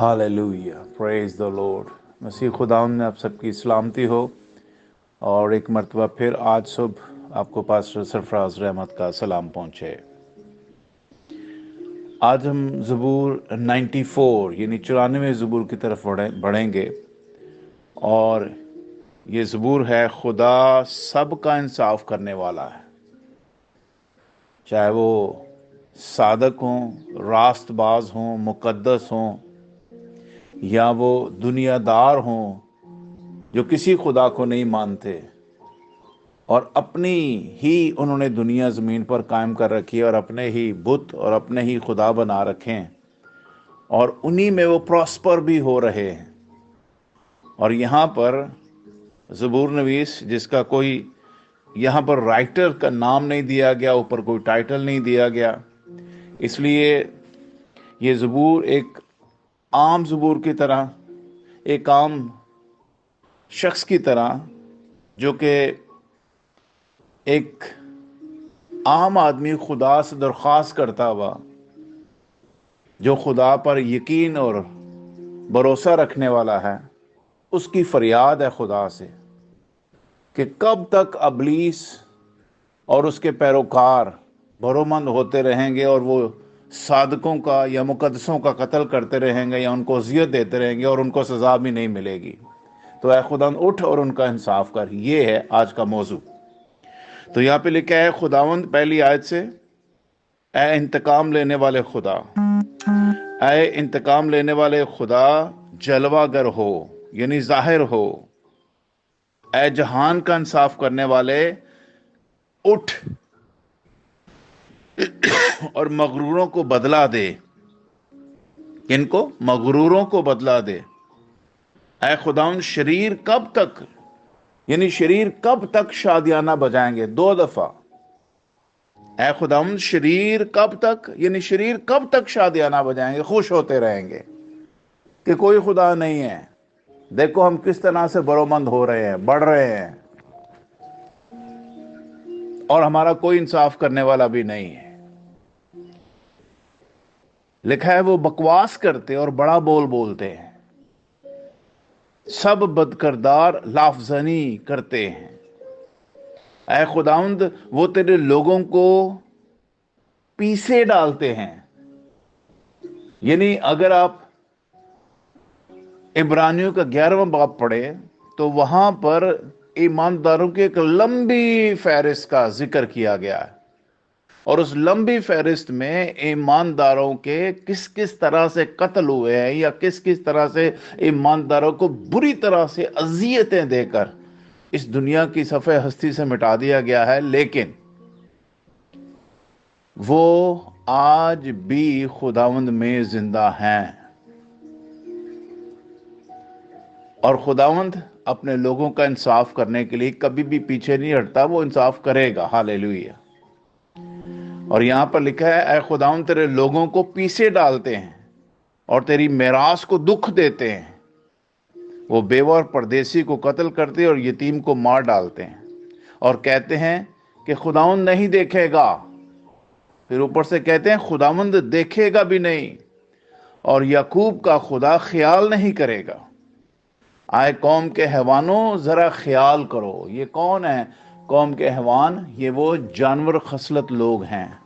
Hallelujah, praise the Lord. मसीह खुदावंद में आप सबकी सलामती हो। और एक मरतबा फिर आज सुबह आपको पास्टर सरफराज रहमत का सलाम पहुँचे। आज हम ज़बूर 94 यानी 94वें ज़बूर की तरफ बढ़ेंगे। और ये ज़बूर है, खुदा सबका इंसाफ करने वाला है, चाहे वो सादक हों, रास्तबाज हों, मुकद्दस हों, या वो दुनियादार हों जो किसी खुदा को नहीं मानते और अपनी ही उन्होंने दुनिया ज़मीन पर कायम कर रखी है और अपने ही बुत और अपने ही खुदा बना रखे हैं और उन्हीं में वो प्रॉस्पर भी हो रहे हैं। और यहाँ पर ज़बूर नवीस, जिसका कोई यहाँ पर राइटर का नाम नहीं दिया गया, ऊपर कोई टाइटल नहीं दिया गया, इसलिए ये ज़बूर एक आम ज़बूर की तरह, एक आम शख्स की तरह, जो कि एक आम आदमी खुदा से दरख्वास्त करता हुआ, जो खुदा पर यकीन और भरोसा रखने वाला है, उसकी फरियाद है खुदा से कि कब तक अबलीस और उसके पैरोकार भरोमंद होते रहेंगे और वो सादकों का या मुकद्दसों का कत्ल करते रहेंगे या उनको अज़ियत देते रहेंगे और उनको सज़ा भी नहीं मिलेगी। तो ऐ खुदा उठ और उनका इंसाफ कर। ये है आज का मौजू। तो यहाँ पे लिखा है खुदावंद, पहली आयत से, ऐ इंतकाम लेने वाले खुदा, ऐ इंतकाम लेने वाले खुदा जलवागर हो यानी जाहिर हो। ऐ जहान का इंसाफ करने वाले, उठ और मगरूरों को बदला दे। किनको? मगरूरों को बदला दे। ऐ खुदावंद, शरीर कब तक, यानी शरीर कब तक शादियाना बजाएंगे? 2 दफा। ऐ खुदावंद, शरीर कब तक, यानी शरीर कब तक शादियाना बजाएंगे, खुश होते रहेंगे कि कोई खुदा नहीं है। देखो हम किस तरह से बरोमंद हो रहे हैं, बढ़ रहे हैं, और हमारा कोई इंसाफ करने वाला भी नहीं है। लिखा है वो बकवास करते और बड़ा बोल बोलते हैं, सब बदकरदार लाफजनी करते हैं। ऐ खुदावंद, वो तेरे लोगों को पीछे डालते हैं। यानी अगर आप इब्रानियों का 11वां बाब पढ़े तो वहां पर ईमानदारों की एक लंबी फहरिस्त का जिक्र किया गया है, और उस लंबी फहरिस्त में ईमानदारों के किस किस तरह से कत्ल हुए हैं या किस किस तरह से ईमानदारों को बुरी तरह से अजियतें देकर इस दुनिया की सफ़े हस्ती से मिटा दिया गया है। लेकिन वो आज भी खुदावंद में जिंदा हैं और खुदावंद अपने लोगों का इंसाफ करने के लिए कभी भी पीछे नहीं हटता, वो इंसाफ करेगा। हालेलुया। और यहां पर लिखा है, ऐ खुदावंद, तेरे लोगों को पीछे डालते हैं और तेरी मेरास को दुख देते हैं। वो बेवा और परदेसी को कत्ल करते और यतीम को मार डालते हैं और कहते हैं कि खुदावंद नहीं देखेगा। फिर ऊपर से कहते हैं खुदावंद देखेगा भी नहीं और याकूब का खुदा ख्याल नहीं करेगा। आए कौम के हैवानों, जरा ख्याल करो। ये कौन है कौम के हैवान? ये वो जानवर खसलत लोग हैं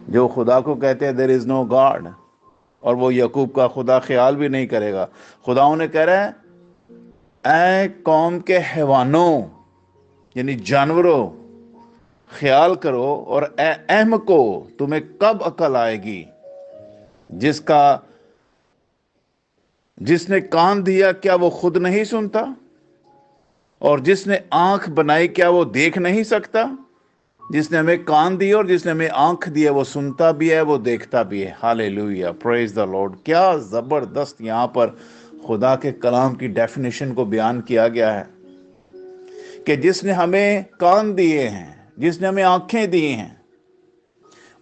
जो खुदा को कहते हैं देयर इज नो गॉड, और वो याकूब का खुदा ख्याल भी नहीं करेगा। खुदाओं ने कह रहा है, ऐ कौम के हैवानों यानी जानवरों, ख्याल करो, और ऐ अहमको, तुम्हें कब अकल आएगी? जिसने कान दिया, क्या वो खुद नहीं सुनता? और जिसने आंख बनाई, क्या वो देख नहीं सकता? जिसने हमें कान दिए और जिसने हमें आंख दी है, वो सुनता भी है, वो देखता भी है। Hallelujah, praise the Lord. क्या जबरदस्त यहां पर खुदा के कलाम की डेफिनेशन को बयान किया गया है कि जिसने हमें कान दिए हैं, जिसने हमें आंखें दी हैं,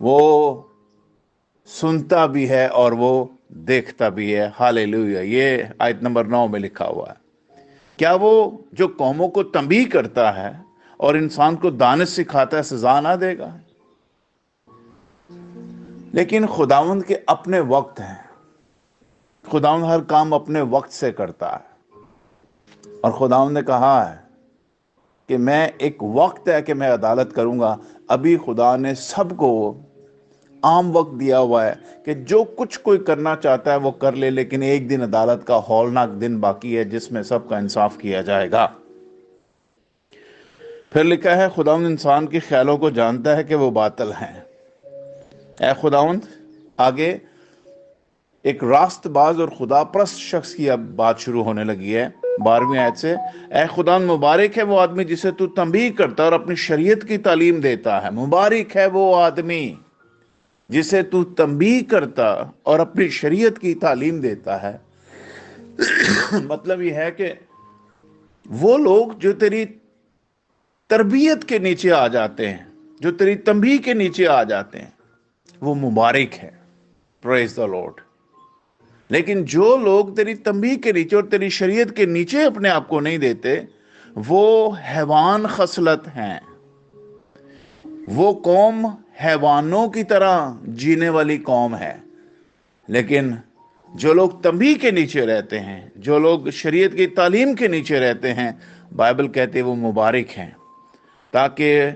वो सुनता भी है और वो देखता भी है। हालेलुया। ये आयत नंबर 9 में लिखा हुआ है। क्या वो जो कौमों को तंबीह करता है और इंसान को दानिश सिखाता है, सजा ना देगा? लेकिन खुदावंद के अपने वक्त हैं, خداوند ہر کام اپنے وقت سے کرتا ہے، اور خداوند نے کہا ہے کہ میں ایک وقت ہے کہ میں عدالت کروں گا۔ ابھی خدا نے سب کو عام وقت دیا ہوا ہے کہ جو کچھ کوئی کرنا چاہتا ہے وہ کر لے، لیکن ایک دن عدالت کا ہولناک دن باقی ہے جس میں سب کا انصاف کیا جائے گا۔ پھر لکھا ہے خداوند انسان کے خیالوں کو جانتا ہے کہ وہ باطل ہیں۔ اے خداوند، آگے ایک راست باز اور خدا پرست شخص کی اب بات شروع ہونے لگی ہے 12ویں آیت سے۔ اے خداوند، مبارک ہے وہ آدمی جسے تو تنبیہ کرتا اور اپنی شریعت کی تعلیم دیتا ہے۔ مبارک ہے وہ آدمی جسے تو تنبیہ کرتا اور اپنی شریعت کی تعلیم دیتا ہے۔ مطلب یہ ہے کہ وہ لوگ جو تیری تربیت کے نیچے آ جاتے ہیں، جو تیری تنبیہ کے نیچے آ جاتے ہیں، وہ مبارک ہے۔ پریز دا لارڈ۔ لیکن جو لوگ تیری تنبیہ کے نیچے اور تیری شریعت کے نیچے اپنے آپ کو نہیں دیتے، وہ حیوان خصلت ہیں۔ وہ قوم حیوانوں کی طرح جینے والی قوم ہے۔ لیکن جو لوگ تنبیہ کے نیچے رہتے ہیں، جو لوگ شریعت کی تعلیم کے نیچے رہتے ہیں، بائبل کہتے ہیں وہ مبارک ہیں، تاکہ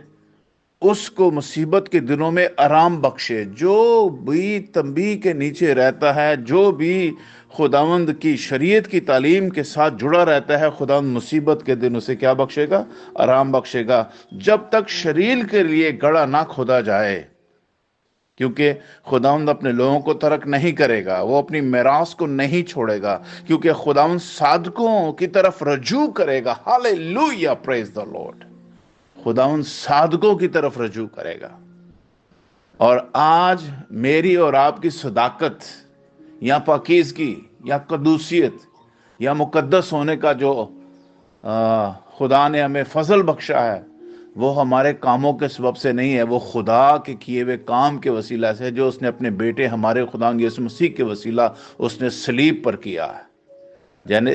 اس کو مصیبت کے دنوں میں آرام بخشے۔ جو بھی تنبیہ کے نیچے رہتا ہے، جو بھی خداوند کی شریعت کی تعلیم کے ساتھ جڑا رہتا ہے، خداوند مصیبت کے دن اسے کیا بخشے گا؟ آرام بخشے گا، جب تک شریل کے لیے گڑھا نہ کھودا جائے۔ کیونکہ خداوند اپنے لوگوں کو ترک نہیں کرے گا، وہ اپنی میراث کو نہیں چھوڑے گا، کیونکہ خداوند صادقوں کی طرف رجوع کرے گا۔ ہاللیلویہ، پریز دا لارڈ۔ خداوند صادقوں کی طرف رجوع کرے گا۔ اور آج میری اور آپ کی صداقت یا پاکیزگی یا قدوسیت یا مقدس ہونے کا جو خدا نے ہمیں فضل بخشا ہے، وہ ہمارے کاموں کے سبب سے نہیں ہے، وہ خدا کے کیے ہوئے کام کے وسیلہ سے، جو اس نے اپنے بیٹے ہمارے خداوند یسوع مسیح کے وسیلہ اس نے صلیب پر کیا ہے۔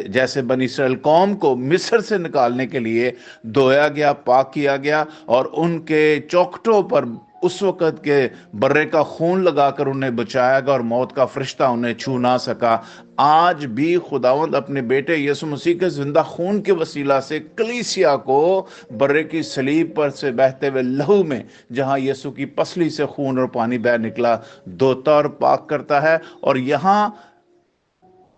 جیسے بنی اسرائیل قوم کو مصر سے نکالنے کے لیے دھویا گیا، پاک کیا گیا، اور ان کے چوکھٹوں پر اس وقت کے برے کا خون لگا کر انہیں بچایا گیا اور موت کا فرشتہ انہیں چھو نہ سکا۔ آج بھی خداوند اپنے بیٹے یسوع مسیح کے زندہ خون کے وسیلہ سے کلیسیا کو برے کی صلیب پر سے بہتے ہوئے لہو میں، جہاں یسوع کی پسلی سے خون اور پانی بہ نکلا، دھوتا اور پاک کرتا ہے۔ اور یہاں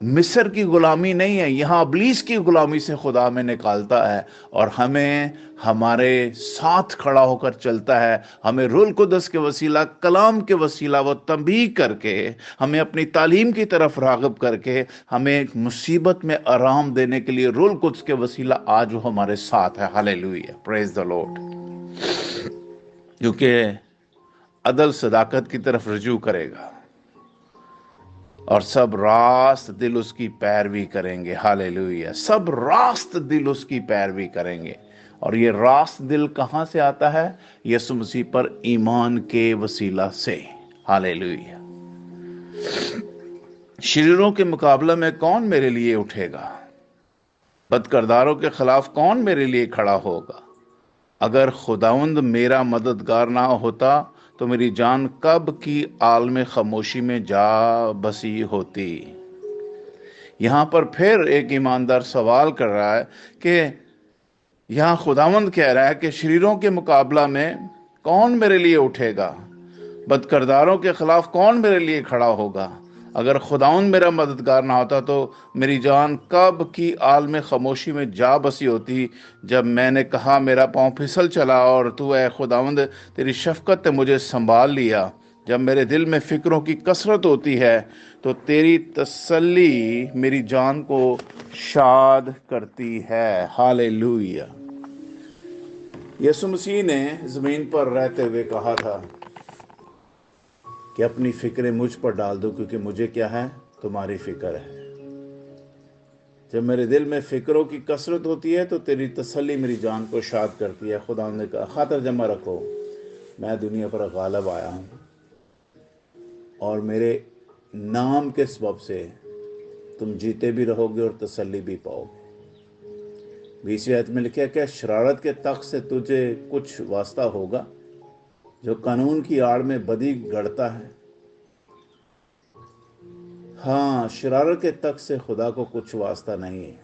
مصر کی غلامی نہیں ہے، یہاں ابلیس کی غلامی سے خدا ہمیں نکالتا ہے، اور ہمیں ہمارے ساتھ کھڑا ہو کر چلتا ہے۔ ہمیں روح القدس کے وسیلہ، کلام کے وسیلہ وہ تنبیہ کر کے، ہمیں اپنی تعلیم کی طرف راغب کر کے، ہمیں مصیبت میں آرام دینے کے لیے روح القدس کے وسیلہ آج وہ ہمارے ساتھ ہے۔ ہاللیلویہ، پریز دا لارڈ۔ کیونکہ عدل صداقت کی طرف رجوع کرے گا اور سب راست دل اس کی پیروی کریں گے۔ ہاللیلویہ، سب راست دل اس کی پیروی کریں گے۔ اور یہ راست دل کہاں سے آتا ہے؟ یسوع مسیح پر ایمان کے وسیلہ سے۔ ہاللیلویہ۔ شریروں کے مقابلہ میں کون میرے لیے اٹھے گا؟ بد کرداروں کے خلاف کون میرے لیے کھڑا ہوگا؟ اگر خداوند میرا مددگار نہ ہوتا تو میری جان کب کی عالم خاموشی میں جا بسی ہوتی۔ یہاں پر پھر ایک ایماندار سوال کر رہا ہے کہ یہاں خداوند کہہ رہا ہے کہ شریروں کے مقابلہ میں کون میرے لیے اٹھے گا؟ بد کرداروں کے خلاف کون میرے لیے کھڑا ہوگا؟ اگر خداوند میرا مددگار نہ ہوتا تو میری جان کب کی عالم خاموشی میں جا بسی ہوتی۔ جب میں نے کہا میرا پاؤں پھسل چلا، اور تو اے خداوند تیری شفقت نے مجھے سنبھال لیا۔ جب میرے دل میں فکروں کی کثرت ہوتی ہے تو تیری تسلی میری جان کو شاد کرتی ہے۔ ہاللیلویہ۔ یسوع مسیح نے زمین پر رہتے ہوئے کہا تھا کہ اپنی فکریں مجھ پر ڈال دو، کیونکہ مجھے کیا ہے؟ تمہاری فکر ہے۔ جب میرے دل میں فکروں کی کثرت ہوتی ہے تو تیری تسلی میری جان کو شاد کرتی ہے۔ خدا نے کہا خاطر جمع رکھو، میں دنیا پر غالب آیا ہوں، اور میرے نام کے سبب سے تم جیتے بھی رہو گے اور تسلی بھی پاؤ گے۔ 20ویں آیت میں لکھا ہے کہ شرارت کے تخت سے تجھے کچھ واسطہ ہوگا، جو قانون کی آڑ میں بدی گڑتا ہے۔ हाँ, शरारत के तक से खुदा को कुछ वास्ता नहीं है।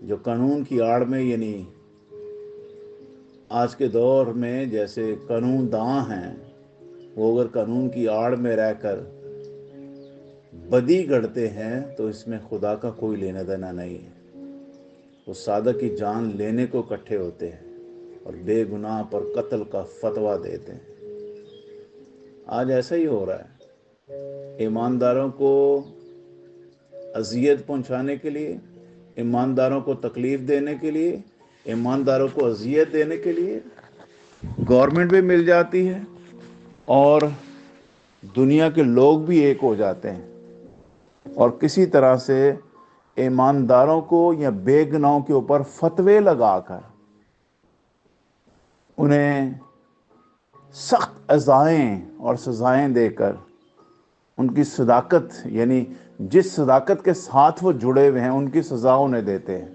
जो कानून की आड़ में, यानी आज के दौर में जैसे कानून दां हैं, वो अगर कानून की आड़ में रहकर बदी गढ़ते हैं तो इसमें खुदा का कोई लेना देना नहीं है। वो सादक की जान लेने को इकट्ठे होते हैं और बेगुनाह पर कत्ल का फतवा देते हैं। आज ऐसा ही हो रहा है। ईमानदारों को अजियत पहुंचाने के लिए, ईमानदारों को तकलीफ देने के लिए, ईमानदारों को अजियत देने के लिए गवर्नमेंट भी मिल जाती है और दुनिया के लोग भी एक हो जाते हैं और किसी तरह से ईमानदारों को या बेगुनाहों के ऊपर फतवे लगाकर उन्हें सख्त अज़ाएं और सजाएं देकर उनकी सदाकत, यानी जिस सदाकत के साथ वो जुड़े हुए हैं, उनकी सजा उन्हें देते हैं।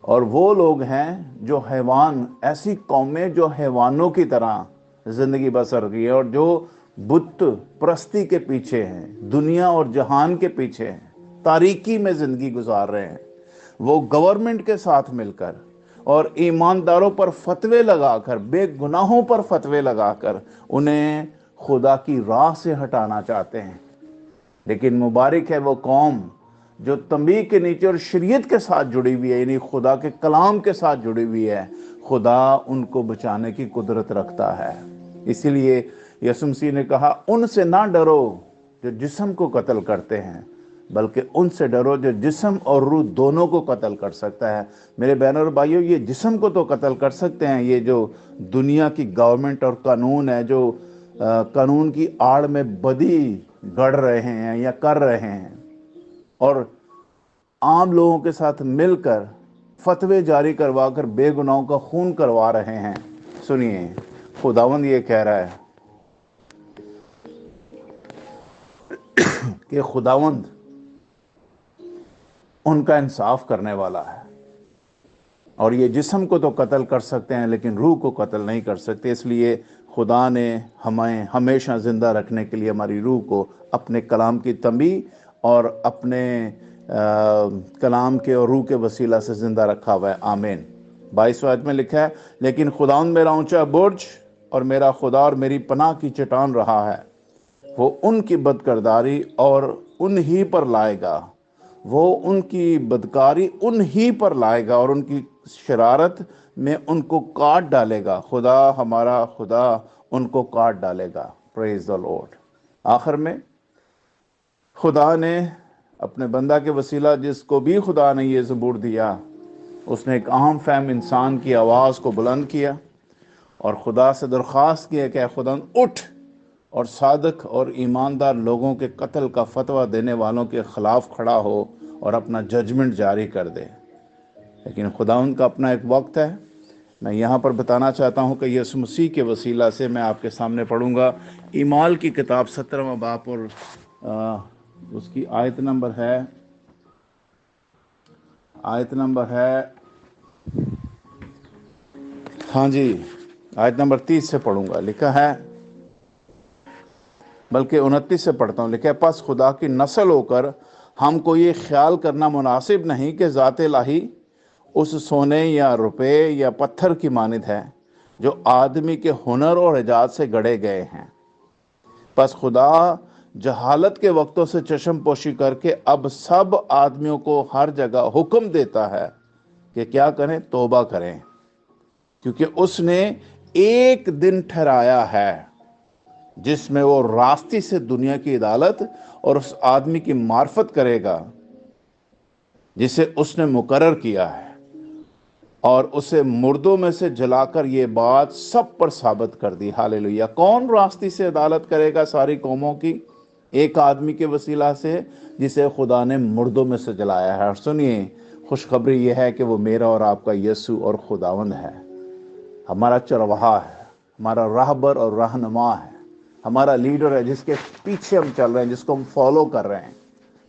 और वो लोग हैं जो हैवान, ऐसी कौमें जो हैवानों की तरह जिंदगी बसर की है और जो बुत परस्ती के पीछे हैं, दुनिया और जहान के पीछे हैं, तारीकी में जिंदगी गुजार रहे हैं, वो गवर्नमेंट के साथ मिलकर और ईमानदारों पर फतवे लगाकर, बेगुनाहों पर फतवे लगाकर उन्हें खुदा की राह से हटाना चाहते हैं। लेकिन मुबारक है वो कौम जो तंबीह के नीचे और शरीयत के साथ जुड़ी हुई है, यानी खुदा के कलाम के साथ जुड़ी हुई है। खुदा उनको बचाने की कुदरत रखता है। इसीलिए यीशु मसीह ने कहा, उनसे ना डरो जो जिस्म को कत्ल करते हैं, बल्कि उनसे डरो जो जिस्म और रूह दोनों को कत्ल कर सकता है। मेरे बहनों और भाइयों, ये जिस्म को तो कत्ल कर सकते हैं, ये जो दुनिया की गवर्नमेंट और कानून है, जो कानून की आड़ में बदी गढ़ रहे हैं या कर रहे हैं और आम लोगों के साथ मिलकर फतवे जारी करवा कर बेगुनाहों का खून करवा रहे हैं। सुनिए, खुदावंद ये कह रहा है कि खुदावंद उनका इंसाफ करने वाला है। और ये जिस्म को तो कत्ल कर सकते हैं लेकिन रूह को कत्ल नहीं कर सकते। इसलिए खुदा ने हमें हमेशा ज़िंदा रखने के लिए हमारी रूह को अपने कलाम की तंबीह और अपने कलाम के और रूह के वसीला से ज़िंदा रखा हुआ है। आमीन। 22 आयत में लिखा है, लेकिन खुदावंद मेरा ऊंचा बुर्ज और मेरा खुदा और मेरी पनाह की चट्टान रहा है। वो उनकी बदकरदारी और उन ही पर लाएगा, वो उनकी बदकारी उन ही पर लाएगा और उनकी शरारत में उनको काट डालेगा। खुदा, हमारा खुदा उनको काट डालेगा। Praise the Lord. आखिर में खुदा ने अपने बंदा के वसीला, जिसको भी खुदा ने ये ज़बूर दिया, उसने एक अहम फहम इंसान की आवाज़ को बुलंद किया और खुदा से दरख्वास्त किया कि खुदा उठ और सादक और ईमानदार लोगों के कत्ल का फतवा देने वालों के खिलाफ खड़ा हो और अपना जजमेंट जारी कर दे। लेकिन खुदावंद का अपना एक वक्त है। मैं यहाँ पर बताना चाहता हूँ कि यीशु मसीह के वसीला से मैं आपके सामने पढ़ूँगा ईमाल की किताब 17वां बाब और उसकी आयत नंबर है हाँ जी, आयत नंबर 30 से पढ़ूँगा। लिखा है, बल्कि 29 से पढ़ता हूँ। लिखा है, पास खुदा की नस्ल होकर हमको ये ख्याल करना मुनासिब नहीं कि ज़ात इलाही उस सोने या रुपए या पत्थर की मानिद है जो आदमी के हुनर और इजाद से गढ़े गए हैं। बस खुदा जहालत के वक्तों से चश्म पोशी करके अब सब आदमियों को हर जगह हुक्म देता है कि क्या करें, तौबा करें, क्योंकि उसने एक दिन ठहराया है जिसमें वो रास्ते से दुनिया की अदालत और उस आदमी की मार्फत करेगा जिसे उसने मुकर्रर किया है, और उसे मुर्दों में से जलाकर ये बात सब पर साबित कर दी। हालेलुया। कौन रास्ते से अदालत करेगा सारी कौमों की? एक आदमी के वसीला से जिसे खुदा ने मुर्दों में से जलाया है। और सुनिए, खुशखबरी यह है कि वो मेरा और आपका यीशु और खुदावंद है, हमारा चरवाहा है, हमारा राहबर और रहनुमा है, हमारा लीडर है, जिसके पीछे हम चल रहे हैं, जिसको हम फॉलो कर रहे हैं।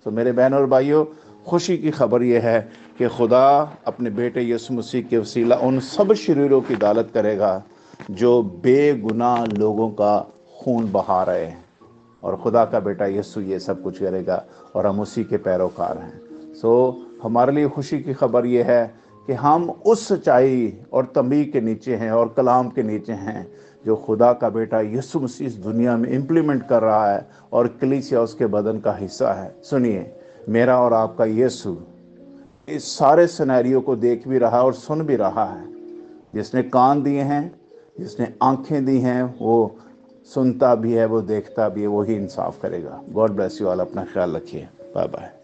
तो मेरे बहनों और भाइयों, खुशी की खबर यह है कि खुदा अपने बेटे यीशु मसीह के वसीला उन सब शरीरों की अदालत करेगा जो बेगुनाह लोगों का खून बहा रहे हैं। اور خدا کا بیٹا یسوع یہ سب کچھ کرے گا اور ہم اسی کے پیروکار ہیں۔ ہمارے لیے خوشی کی خبر یہ ہے کہ ہم اس سچائی اور تنبیہ کے نیچے ہیں اور کلام کے نیچے ہیں جو خدا کا بیٹا یسوع مسیح اس دنیا میں امپلیمنٹ کر رہا ہے، اور کلیسیا اس کے بدن کا حصہ ہے۔ سنیے، میرا اور آپ کا یسوع اس سارے سینیریو کو دیکھ بھی رہا اور سن بھی رہا ہے۔ جس نے کان دیے ہیں، جس نے آنکھیں دی ہیں، وہ سنتا بھی ہے، وہ دیکھتا بھی ہے، وہی انصاف کرے گا۔ گاڈ بلیس یو آل، اپنا خیال رکھیے، بائے بائے۔